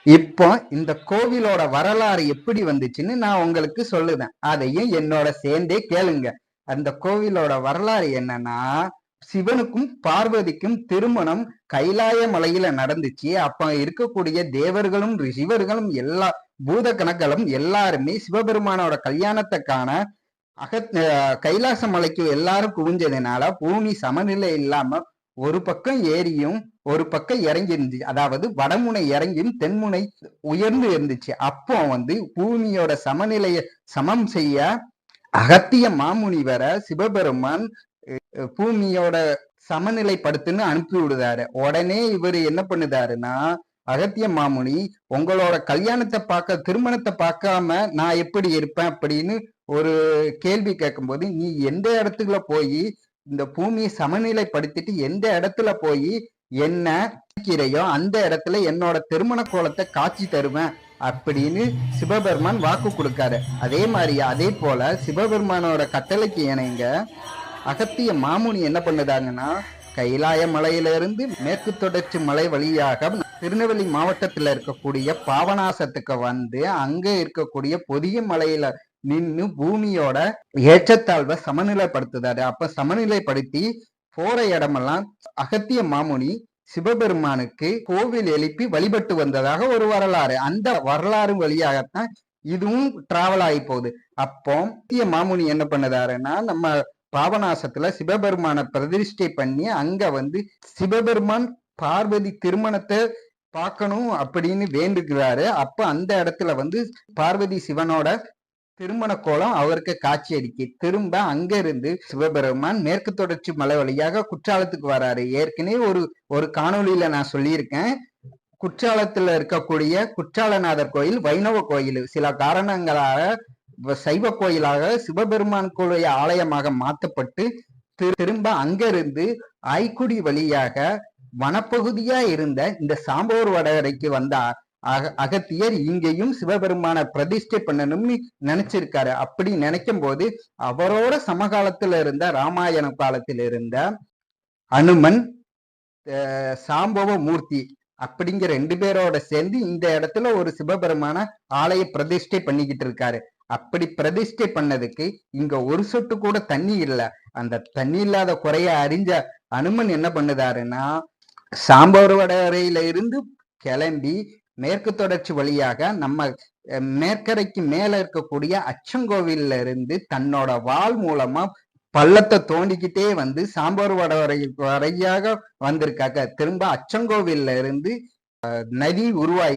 இப்போ இந்த கோவிலோட வரலாறு எப்படி வந்துச்சுன்னு நான் உங்களுக்கு சொல்லுவேன். அதையும் என்னோட சேர்ந்தே கேளுங்க. அந்த கோவிலோட வரலாறு என்னன்னா, சிவனுக்கும் பார்வதிக்கும் திருமணம் கைலாய மலையில நடந்துச்சு. அப்ப இருக்கக்கூடிய தேவர்களும் ரிஷிவர்களும் எல்லா பூத கணங்களும் எல்லாருமே சிவபெருமானோட கல்யாணத்தை காண கைலாச மலைக்கு எல்லாரும் குவிஞ்சதுனால பூமி சமநிலை இல்லாம ஒரு பக்கம் ஏரியும் ஒரு பக்கம் இறங்கி இருந்துச்சு. அதாவது வடமுனை இறங்கியும் தென்முனை உயர்ந்து இருந்துச்சு. அப்போ பூமியோட சமநிலையை சமம் செய்ய அகத்திய மாமுனிவரை சிவபெருமான் பூமியோட சமநிலைப்படுத்துன்னு அனுப்பி விடுதாரு. உடனே இவரு என்ன பண்ணுதாருன்னா, அகத்திய மாமுனி உங்களோட கல்யாணத்தை பார்க்க திருமணத்தை பார்க்காம நான் எப்படி இருப்பேன் அப்படின்னு ஒரு கேள்வி கேட்கும்போது, நீ எந்த இடத்துக்குள்ள போய் இந்த பூமியை சமநிலைப்படுத்திட்டு எந்த இடத்துல போய் என்ன நினைக்கிறையோ அந்த இடத்துல என்னோட திருமண கோலத்தை காட்சி தருவேன் அப்படின்னு சிவபெருமான் வாக்கு கொடுக்காரு. அதே போல சிவபெருமானோட கட்டளைக்கு இணங்க அகத்திய மாமுனி என்ன பண்ணுதாங்கன்னா, கைலாய மலையிலிருந்து மேற்கு தொடர்ச்சி மலை வழியாக திருநெல்வேலி மாவட்டத்துல இருக்கக்கூடிய பாபநாசத்துக்கு வந்து அங்க இருக்கக்கூடிய பொதிய மலையில நின்று பூமியோட ஏற்றத்தாழ்வை சமநிலைப்படுத்துதாரு. அப்ப சமநிலைப்படுத்தி போற இடமெல்லாம் அகத்திய மாமுனி சிவபெருமானுக்கு கோவில் எழுப்பி வழிபட்டு வந்ததாக ஒரு வரலாறு. அந்த வரலாறு வழியாகத்தான் இதுவும் டிராவல் ஆகி போகுது. அப்போ அகத்திய மாமுனி என்ன பண்ணுதாருன்னா, நம்ம பாபநாசத்துல சிவபெருமான பிரதிஷ்டை பண்ணி அங்க சிவபெருமான் பார்வதி திருமணத்தை பார்க்கணும் அப்படின்னு வேண்டுகிறாரு. அப்ப அந்த இடத்துல பார்வதி சிவனோட திருமண கோலம் அவருக்கு காட்சி அளிக்கு. திரும்ப அங்க இருந்து சிவபெருமான் மேற்கு தொடர்ச்சி மலை வழியாக குற்றாலத்துக்கு வராரு. ஏற்கனவே ஒரு காணொலியில நான் சொல்லியிருக்கேன். குற்றாலத்துல இருக்கக்கூடிய குற்றாலநாதர் கோயில் வைணவ கோயில் சில காரணங்களாக சைவ கோயிலாக சிவபெருமான் கோயில் ஆலயமாக மாற்றப்பட்டு திரும்ப அங்கிருந்து ஆய்க்குடி வழியாக வனப்பகுதியா இருந்த இந்த சாம்போர் வடகரைக்கு வந்த அகத்தியர் இங்கேயும் சிவபெருமான பிரதிஷ்டை பண்ணணும்னு நினைச்சிருக்காரு. அப்படி நினைக்கும் போது அவரோட சமகாலத்துல இருந்த ராமாயண காலத்தில் இருந்த அனுமன் சாம்பவ மூர்த்தி அப்படிங்கிற 2 பேரோட சேர்ந்து இந்த இடத்துல ஒரு சிவபெருமான ஆலய பிரதிஷ்டை பண்ணிக்கிட்டு இருக்காரு. அப்படி பிரதிஷ்டை பண்ணதுக்கு இங்க ஒரு சொட்டு கூட தண்ணி இல்லை. அந்த தண்ணி இல்லாத குறைய அறிஞ்ச அனுமன் என்ன பண்ணுதாருன்னா, சாம்பவர் வடகரையில இருந்து கிளம்பி மேற்கு தொடர்ச்சி வழியாக நம்ம மேற்கரைக்கு மேல இருக்கக்கூடிய அச்சங்கோவில்ல இருந்து தன்னோட வாள் மூலமா பள்ளத்தை தோண்டிக்கிட்டே சாம்பவர் வடவரை வரையாக வந்திருக்காங்க. திரும்ப அச்சங்கோவில்ல இருந்து நதி உருவாய்